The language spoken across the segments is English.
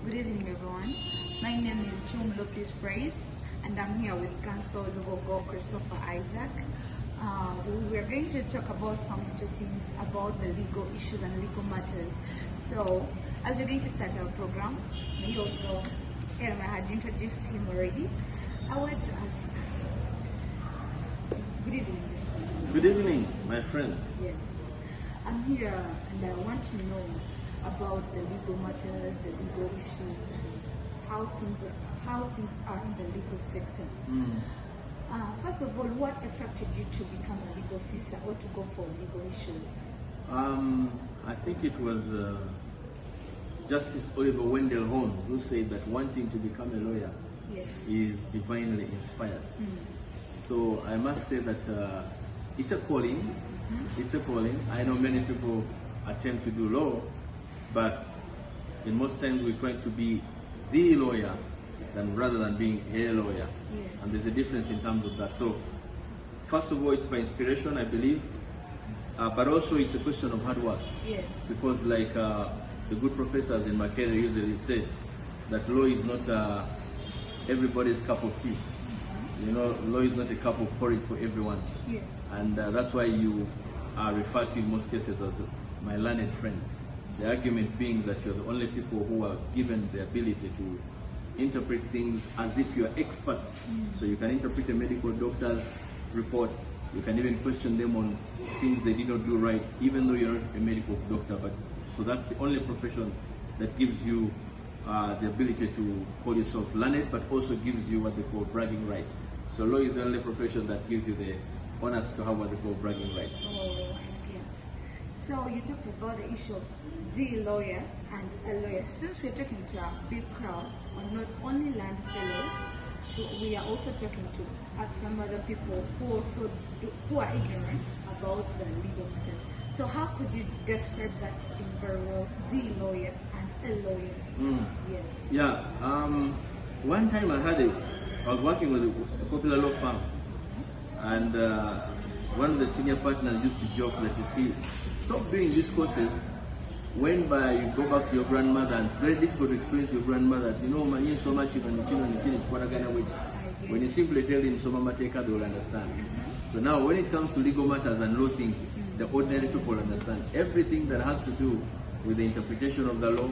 Good evening, everyone. My name is Chumlo Peace Praise, and I'm here with Counsel Lubogo Christopher Isaac. We are going to talk about some little things about the legal issues and legal matters. So, as we're going to start our program, I had introduced him already. I want to ask, good evening. Good evening, my friend. Yes, I'm here and I want to know about the legal matters, the legal issues, and how things are in the legal sector. First of all, what attracted you to become a legal officer or to go for legal issues? I think it was Justice Oliver Wendell Holmes who said that wanting to become a lawyer is divinely inspired. So I must say that it's a calling. It's a calling. I know many people attempt to do law, but in most times we're trying to be the lawyer rather than being a lawyer. And there's a difference in terms of that. So first of all, it's my inspiration, I believe, but also it's a question of hard work. Because like the good professors in Makerere usually say, that law is not everybody's cup of tea. You know, law is not a cup of porridge for everyone. And that's why you are referred to in most cases as my learned friend. The argument being that you're the only people who are given the ability to interpret things as if you're experts. So you can interpret a medical doctor's report, you can even question them on things they did not do right, even though you're not a medical doctor. But so that's the only profession that gives you the ability to call yourself learned, but also gives you what they call bragging rights. So law is the only profession that gives you the honors to have what they call bragging rights. So you talked about the issue of the lawyer and a lawyer. Since we're talking to a big crowd, or not only land fellows, we are also talking to some other people who are ignorant about the legal matters. So how could you describe that in very well, the lawyer and a lawyer? One time I was working with a popular law firm, and one of the senior partners used to joke that, you see, stop doing these courses when you go back to your grandmother, and it's very difficult to explain to your grandmother that, you know, man, so much you can when you simply tell them so mama take her, they will understand. So now when it comes to legal matters and law things, the ordinary people understand everything that has to do with the interpretation of the law,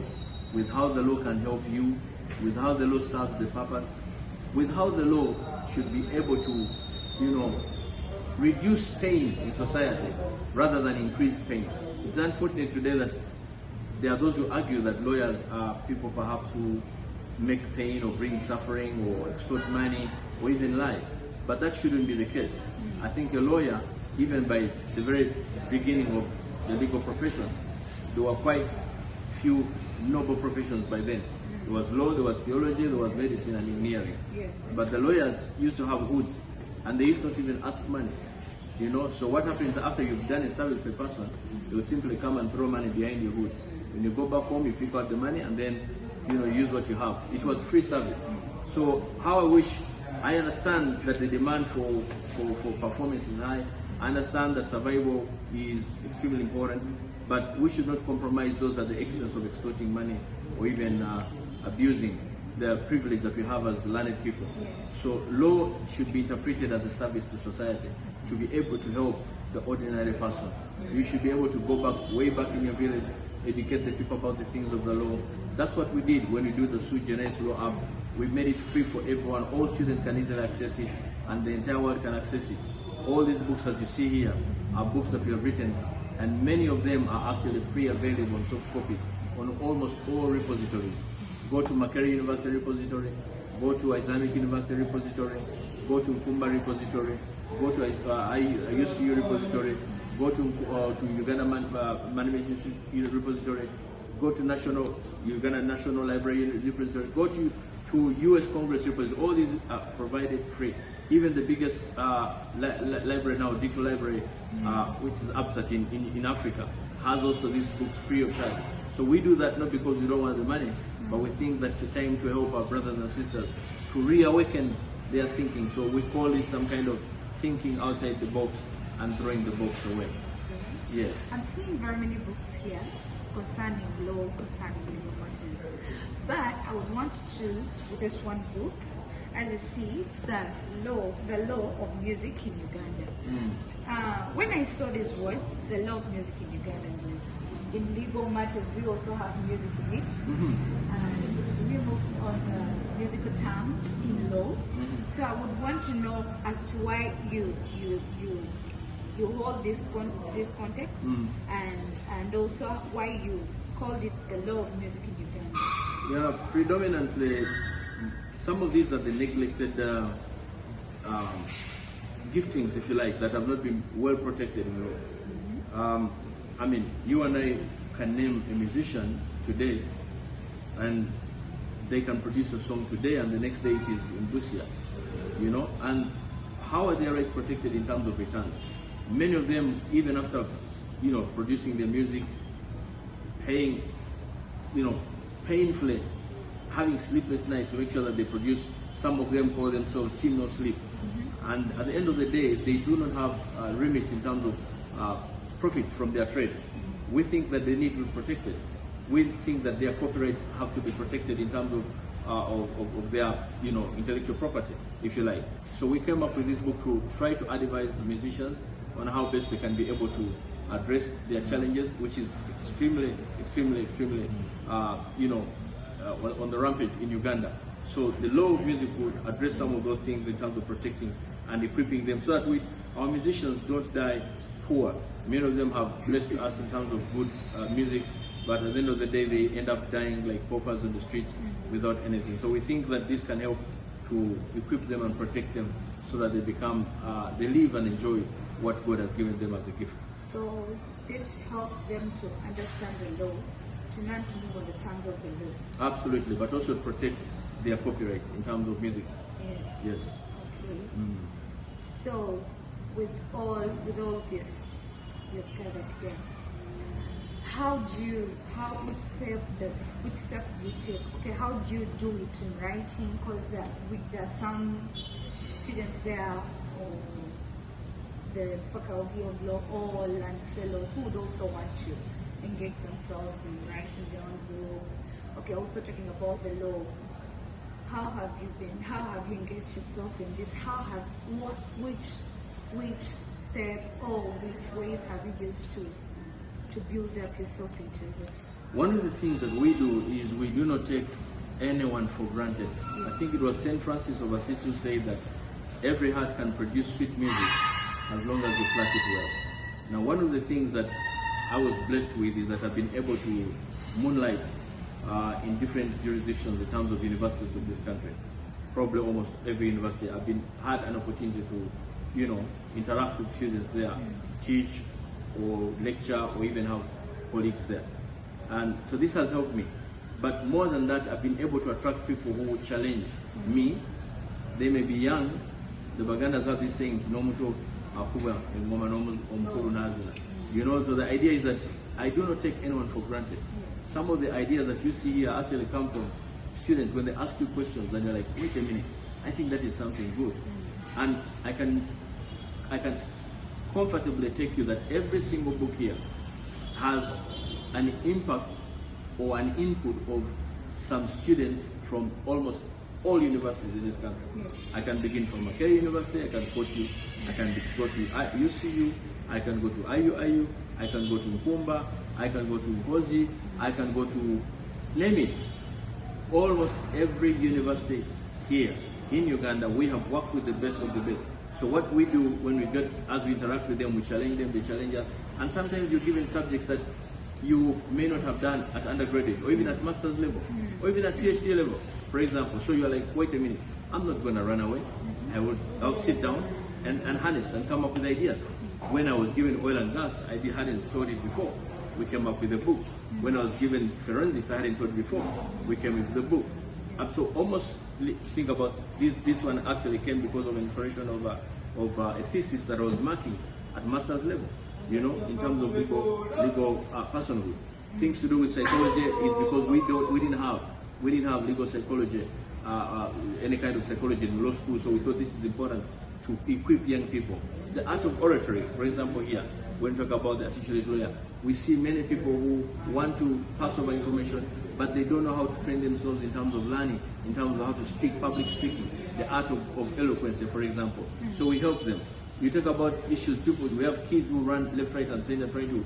with how the law can help you, with how the law serves the purpose, with how the law should be able to, you know, reduce pain in society rather than increase pain. It's unfortunate today that there are those who argue that lawyers are people perhaps who make pain or bring suffering or extort money or even lie. But that shouldn't be the case. I think a lawyer, even by the very beginning of the legal profession, there were quite few noble professions by then. There was law, there was theology, there was medicine and engineering. But the lawyers used to have hoods, and they used not even ask money. You know, so what happens after you've done a service for a person, they would simply come and throw money behind your hood. When you go back home, you pick out the money and then, you know, use what you have. It was free service. So how I understand that the demand for performance is high. I understand that survival is extremely important, but we should not compromise those at the expense of extorting money or even abusing the privilege that we have as learned people. So law should be interpreted as a service to society, to be able to help the ordinary person. You should be able to go back, way back in your village, educate the people about the things of the law. That's what we did when we do the Sui Generis Law app. We made it free for everyone. All students can easily access it, and the entire world can access it. All these books, as you see here, are books that we have written, and many of them are actually free, available on soft copies on almost all repositories. Go to Makerere University repository, go to Islamic University repository, go to Kumba repository, go to UCU repository, go to Uganda Management Institute repository, go to Uganda National Library repository, go to US Congress repository. All these are provided free. Even the biggest library now, Digital Library, which is Absat in Africa, has also these books free of charge. So we do that not because we don't want the money, but we think that's a time to help our brothers and sisters to reawaken their thinking. So we call this some kind of thinking outside the box and throwing the box away. Yes. I'm seeing very many books here, because concerning law, concerning legal matters. But I would want to choose this one book. As you see, it's the law of music in Uganda. When I saw these words, the law of music in Uganda, in legal matters, we also have music in it. And we move on musical terms in law. So I would want to know as to why you hold this context, and also why you called it the law of music in Uganda. Yeah, predominantly, some of these are the neglected giftings, if you like, that have not been well protected in law. I mean, you and I can name a musician today, and they can produce a song today, and the next day it is in Busia, you know. And how are their rights protected in terms of returns? Many of them, even after, you know, producing their music, paying, you know, painfully, having sleepless nights to make sure that they produce. Some of them call themselves Team No Sleep. And at the end of the day, they do not have limits in terms of profit from their trade. We think that they need to be protected. We think that their copyrights have to be protected in terms of their, you know, intellectual property, if you like. So we came up with this book to try to advise the musicians on how best they can be able to address their challenges, which is extremely, you know, on the rampage in Uganda. So the law of music would address some of those things in terms of protecting and equipping them, so that our musicians don't die poor. Many of them have blessed us in terms of good music, but at the end of the day, they end up dying like paupers on the streets without anything. So we think that this can help to equip them and protect them, so that they become, they live and enjoy what God has given them as a gift. So this helps them to understand the law, to learn to move on the terms of the law. Absolutely, but also protect their copyrights in terms of music. Yes. Yes. Okay. So with all this you've gathered here, which steps do you take? Okay, how do you do it in writing? Because there are some students there, or the faculty of law, all and fellows who would also want to engage themselves in writing their own books. Okay, also talking about the law. How have you engaged yourself in this? Which steps or which ways have you used to build up yourself into this? One of the things that we do is we do not take anyone for granted. I think it was St. Francis of Assisi who said that every heart can produce sweet music as long as you plant it well. Now, one of the things that I was blessed with is that I've been able to moonlight in different jurisdictions in terms of universities of this country. Probably almost every university I've had an opportunity to, you know, interact with students there, teach or lecture or even have colleagues there. And so this has helped me. But more than that, I've been able to attract people who will challenge me. They may be young. The Bagandas have this saying, you know, so the idea is that I do not take anyone for granted. Some of the ideas that you see here actually come from students. When they ask you questions, then you're like, wait a minute, I think that is something good. And I can comfortably take you that every single book here has an impact or an input of some students from almost all universities in this country. I can begin from Makerere University, I can quote you, I can go to UCU, I can go to IUIU, I can go to Nkumba, I can go to Ngozi, I can go to, name it. Almost every university here in Uganda, we have worked with the best of the best. So what we do when as we interact with them, we challenge them, they challenge us, and sometimes you're given subjects that you may not have done at undergraduate, or even at master's level, or even at PhD level, for example. So you're like, wait a minute, I'm not going to run away. I'll sit down and harness and come up with ideas. When I was given oil and gas, I hadn't thought it before. We came up with a book. When I was given forensics, I hadn't thought before. We came up with a book. And so almost think about this one actually came because of inspiration of a thesis that I was marking at master's level, you know, in terms of legal personhood. Things to do with psychology is because we didn't have legal psychology, any kind of psychology in law school, so we thought this is important to equip young people. The art of oratory, for example, here, when we talk about the articulate lawyer, we see many people who want to pass over information, but they don't know how to train themselves in terms of learning, in terms of how to speak, public speaking, the art of eloquence, for example. So we help them. You talk about issues, people, we have kids who run left, right, and center trying to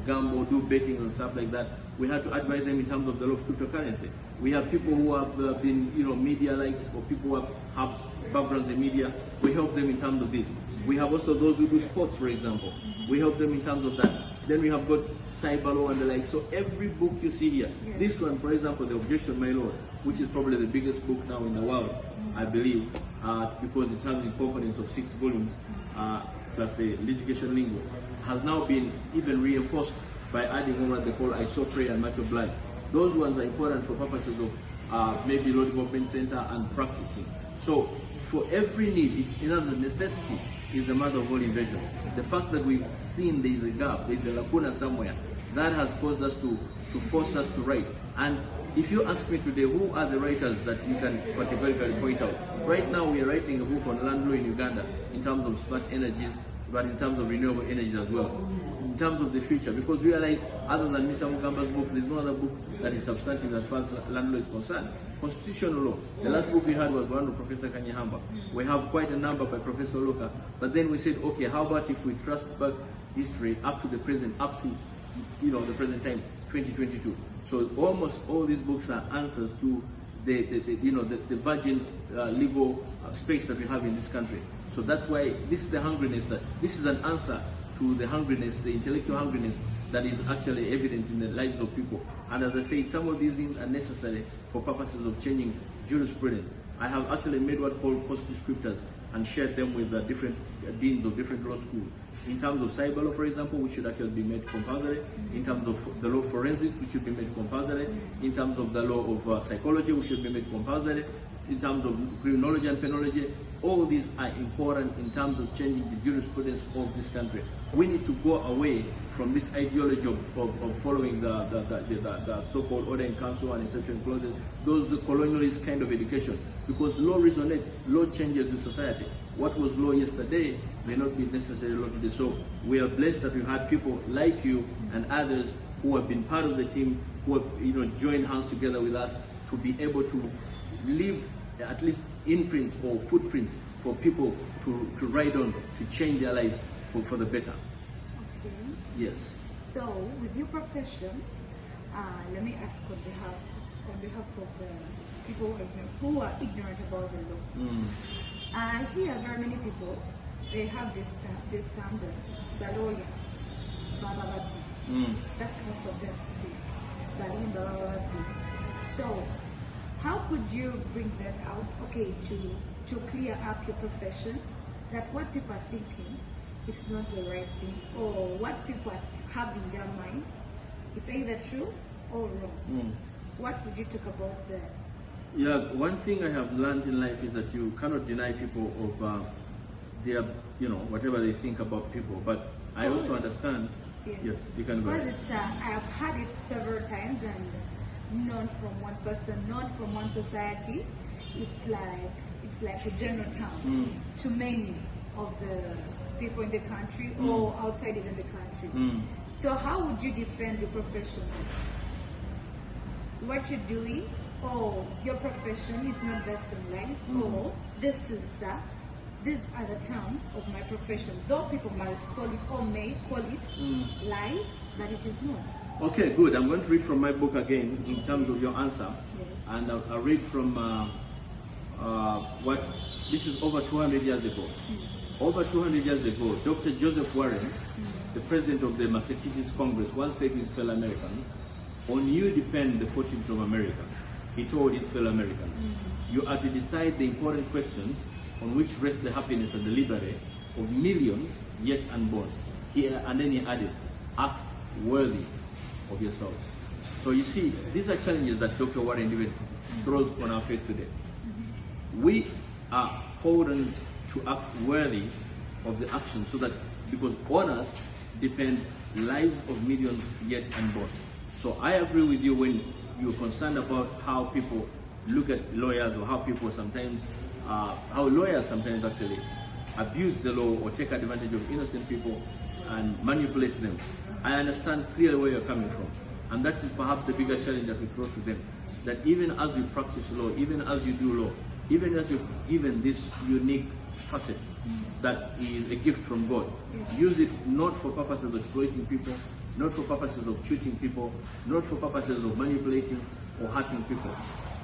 gamble, do betting and stuff like that. We have to advise them in terms of the law of cryptocurrency. We have people who have been, media likes, or people who have backgrounds in media. We help them in terms of this. We have also those who do sports, for example. We help them in terms of that. Then we have got cyber law and the like. So every book you see here, this one, for example, The Objection, My Lord, which is probably the biggest book now in the world, I believe, because it has the components of 6 volumes, plus the litigation lingo, has now been even reinforced by adding on what they call I saw prayer and much of blood. Those ones are important for purposes of maybe law development center and practicing. So for every need, it's another necessity is the mother of all invention. The fact that we've seen there is a gap, there is a lacuna somewhere, that has caused us to force us to write. And if you ask me today, who are the writers that you can categorically point out? Right now we are writing a book on land law in Uganda in terms of smart energies, but in terms of renewable energies as well. In terms of the future, because we realize other than Mr. Mugamba's book, there's no other book that is substantive as far as land law is concerned. Constitutional law. The last book we had was one of Professor Kanyahamba. We have quite a number by Professor Loka. But then we said, okay, how about if we trust back history up to the present, up to the present time, 2022. So almost all these books are answers to the virgin legal space that we have in this country. So that's why this is the hungriness, that this is an answer to the hungriness, the intellectual hungriness that is actually evident in the lives of people. And as I said, some of these things are necessary for purposes of changing jurisprudence. I have actually made what called post descriptors and shared them with different deans of different law schools. In terms of cyber law, for example, which should actually be made compulsory. In terms of the law of forensics, which should be made compulsory. In terms of the law of psychology, which should be made compulsory. In terms of criminology and penology, all these are important in terms of changing the jurisprudence of this country. We need to go away from this ideology of following the so-called order in council and exception clauses, those colonialist kind of education, because law resonates, law changes the society. What was law yesterday may not be necessarily law today. So we are blessed that we've had people like you and others who have been part of the team, who have joined hands together with us to be able to leave at least imprints or footprints for people to ride on, to change their lives for the better. Okay. Yes. So with your profession, let me ask on behalf of the people who are ignorant about the law. I hear very many people, they have this standard, the lawyer, that's most of them speak. So how could you bring that out, okay, to clear up your profession, that what people are thinking it's not the right thing, or what people have in their minds, it's either true or wrong? What would you talk about there? Yeah, one thing I have learned in life is that you cannot deny people of their, whatever they think about people. But I also understand. Yes, you can go. Because it's, I have had it several times, and not from one person, not from one society. It's like a general term to many of the people in the country or outside even the country. So how would you defend your profession? What you're doing, or your profession is not based on lies, or these are the terms of my profession. Though people might call it or may call it lies, but it is not. Okay, good. I'm going to read from my book again in terms of your answer. Yes. And I'll read from this is over 200 years ago. Over 200 years ago, Dr. Joseph Warren, the president of the Massachusetts Congress, once said to his fellow Americans, "On you depend the fortunes of America." He told his fellow Americans, "You are to decide the important questions on which rest the happiness and the liberty of millions yet unborn." And then he added, "Act worthy of yourself." So you see, these are challenges that Dr. Warren even throws on our face today. We are called on to act worthy of the action, so that, because on us depend lives of millions yet unborn. So I agree with you when you're concerned about how people look at lawyers, or how people sometimes, how lawyers sometimes actually abuse the law or take advantage of innocent people and manipulate them. I understand clearly where you're coming from. And that is perhaps the bigger challenge that we throw to them. That even as we practice law, even as you do law, even as you're given this unique facet that is a gift from God, use it not for purposes of exploiting people, not for purposes of cheating people, not for purposes of manipulating or hurting people.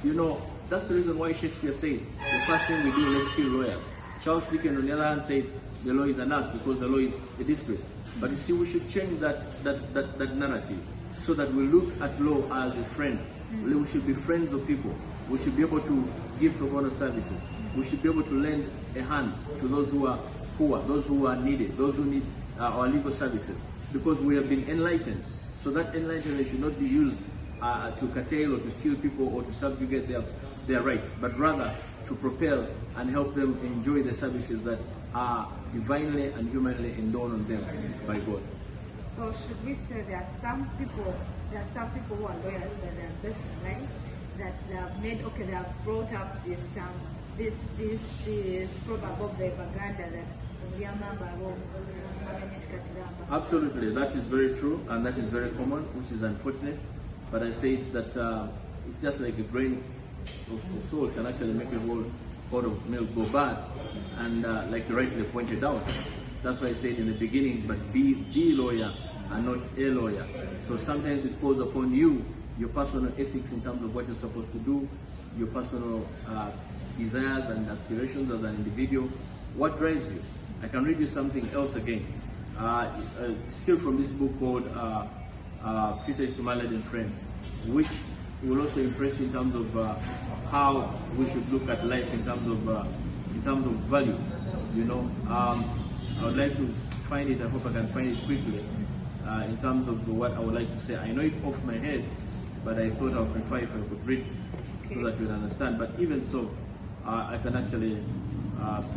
You know, that's the reason why Shakespeare said, the first thing we do, let's kill lawyers. Charles Dickens, on the other hand, said, the law is an ass because the law is a disgrace. But you see, we should change that narrative so that we look at law as a friend. We should be friends of people. We should be able to give pro bono services. We should be able to lend a hand to those who are poor, those who are needed, those who need our legal services. Because we have been enlightened. So that enlightenment should not be used to curtail or to steal people or to subjugate their rights, but rather to propel and help them enjoy the services that are divinely and humanly endowed on them by God. So should we say there are some people who are lawyers but they are best in life, that they have made, okay, they have brought up this term, this proverb of the Baganda that absolutely, that is very true and that is very common, which is unfortunate. But I say that it's just like a grain of salt can actually make a whole pot of milk go bad. And like you rightly pointed out, that's why I said in the beginning, but be the lawyer and not a lawyer. So sometimes it calls upon you, your personal ethics in terms of what you're supposed to do, your personal desires and aspirations as an individual. What drives you? I can read you something else again. Still from this book called Peter is to my Laden Friend, which will also impress you in terms of how we should look at life in terms of value. You know, I would like to find it. I hope I can find it quickly. In terms of what I would like to say, I know it off my head, but I thought I would prefer if I could read so that you would understand. But even so, I can actually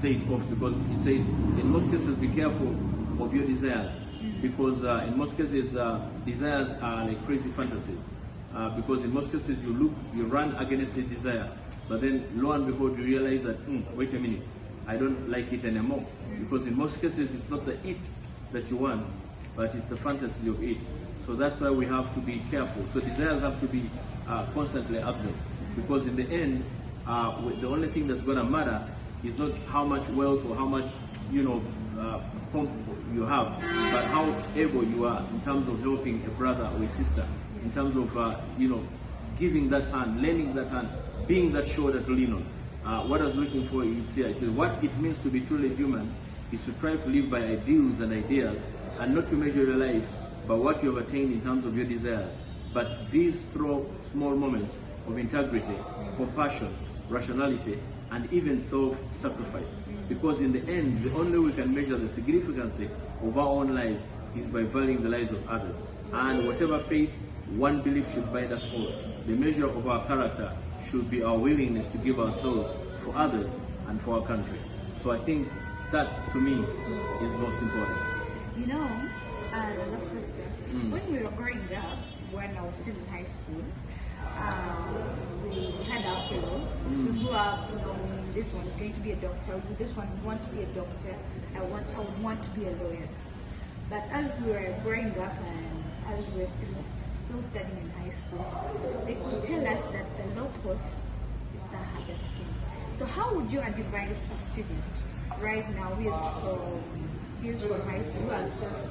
say it off, because it says, in most cases, be careful of your desires, because in most cases, desires are like crazy fantasies. Because in most cases, you run against the desire, but then lo and behold, you realize that, wait a minute, I don't like it anymore. Because in most cases, it's not the it that you want, but it's the fantasy of it. So that's why we have to be careful. So desires have to be constantly observed, because in the end, the only thing that's going to matter is not how much wealth or how much, pomp you have, but how able you are in terms of helping a brother or a sister, in terms of, giving that hand, lending that hand, being that shoulder to lean on. What I was looking for is here. I said, what it means to be truly human is to try to live by ideals and ideas, and not to measure your life by what you have attained in terms of your desires, but these through small moments of integrity, compassion, rationality, and even self-sacrifice. Because in the end, the only way we can measure the significance of our own lives is by valuing the lives of others. And whatever faith, one belief should bind us all. The measure of our character should be our willingness to give ourselves for others and for our country. So I think that, to me, is most important. You know, last question. When we were growing up, when I was still in high school, we had our fellows. We grew up, this one is going to be a doctor, this one want to be a doctor, I would want to be a lawyer. But as we were growing up and as we were still studying in high school, they could tell us that the law course is the hardest thing. So how would you advise a student right now who is from high school, who has just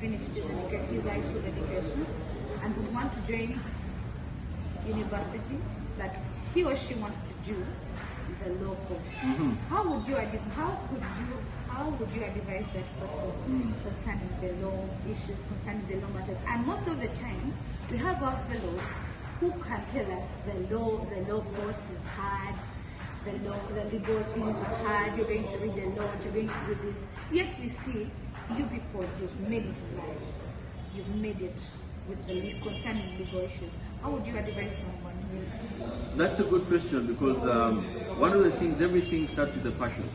finished his high school education and would want to join university, but he or she wants to do the law course? How would you advise that person concerning the law issues, concerning the law matters? And most of the times, we have our fellows who can tell us the law course is hard, the legal things are hard, you're going to read the law, you're going to do this. Yet we see you people, you've made it in life. You've made it with the concerning legal issues. How would you advise someone who is? That's a good question, because one of the things, everything starts with a passion.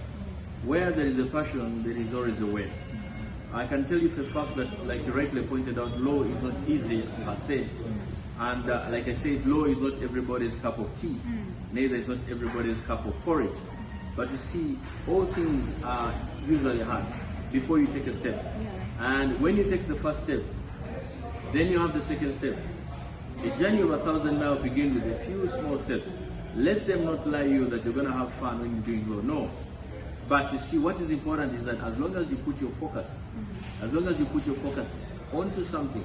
Where there is a passion, there is always a way. I can tell you for a fact that, like you rightly pointed out, law is not easy per se. And like I said, law is not everybody's cup of tea. Neither is not everybody's cup of porridge. But you see, all things are usually hard before you take a step. And when you take the first step, then you have the second step. The journey of 1,000 miles begins with a few small steps. Let them not lie you that you're going to have fun when you're doing well. No. But you see, what is important is that as long as you put your focus, onto something,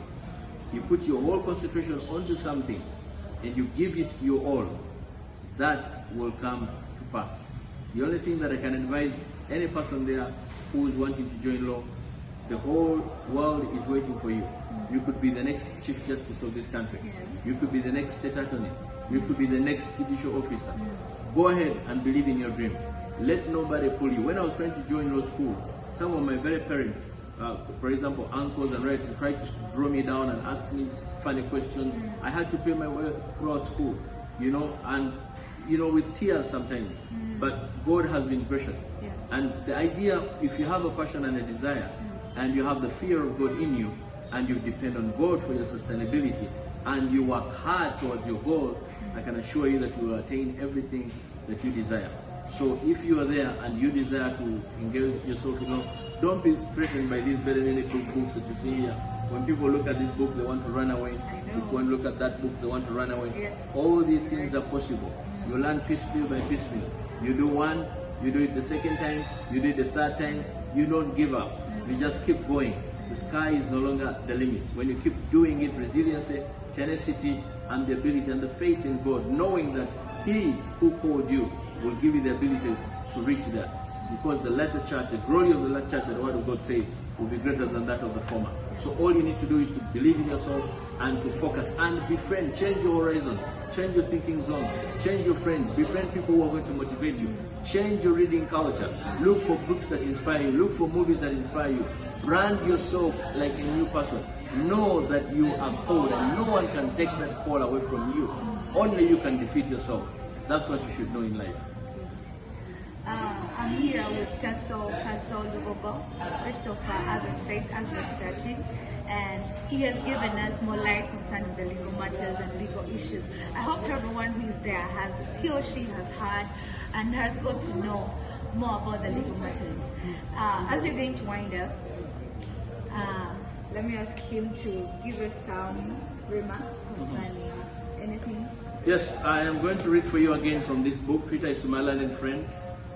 you put your whole concentration onto something, and you give it your all, that will come to pass. The only thing that I can advise any person there who is wanting to join law, the whole world is waiting for you. You could be the next Chief Justice of this country. You could be the next State Attorney. You could be the next judicial officer. Go ahead and believe in your dream. Let nobody pull you. When I was trying to join law school, some of my very parents, for example, uncles and relatives, tried to draw me down and ask me funny questions. I had to pay my way throughout school, and with tears sometimes. But God has been gracious. And the idea, if you have a passion and a desire, and you have the fear of God in you, and you depend on God for your sustainability, and you work hard towards your goal, I can assure you that you will attain everything that you desire. So if you are there and you desire to engage yourself, don't be threatened by these very, very good books that you see here. When people look at this book, they want to run away. When look at that book, they want to run away. All these things are possible. You learn piecemeal by piecemeal. You do one, you do it the second time, you do it the third time. You don't give up. You just keep going. The sky is no longer the limit. When you keep doing it, resiliency, tenacity, and the ability and the faith in God, knowing that He who called you will give you the ability to reach that. Because the latter church, the glory of the latter church, that the Word of God says, will be greater than that of the former. So all you need to do is to believe in yourself and to focus and befriend, change your horizons, change your thinking zone, change your friends, befriend people who are going to motivate you, change your reading culture, look for books that inspire you, look for movies that inspire you, brand yourself like a new person. Know that you are called and no one can take that call away from you. Only you can defeat yourself. That's what you should know in life. I'm here with Council Lubogo, Christopher, as I said, as we're starting, and he has given us more light concerning the legal matters and legal issues. I hope everyone who is there he or she has heard and has got to know more about the legal matters. As we're going to wind up, let me ask him to give us some remarks concerning anything. Yes, I am going to read for you again from this book, Twitter is to my learned friend,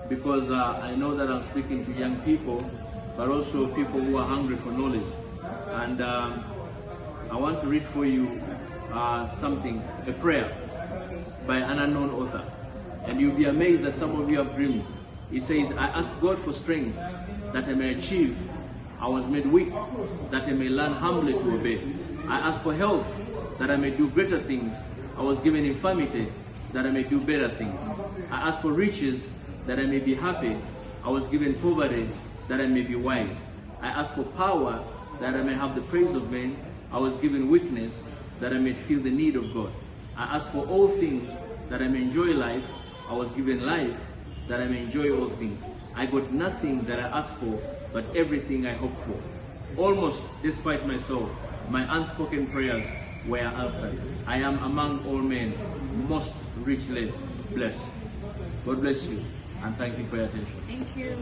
because I know that I'm speaking to young people, but also people who are hungry for knowledge. And I want to read for you something, a prayer by an unknown author. And you'll be amazed that some of you have dreams. He says, I asked God for strength that I may achieve. I was made weak that I may learn humbly to obey. I asked for health that I may do greater things. I was given infirmity that I may do better things. I asked for riches that I may be happy. I was given poverty that I may be wise. I asked for power that I may have the praise of men. I was given weakness that I may feel the need of God. I asked for all things that I may enjoy life. I was given life that I may enjoy all things. I got nothing that I asked for, but everything I hoped for. Almost despite myself, my unspoken prayers were answered. I am among all men most richly blessed. God bless you, and thank you for your attention. Thank you.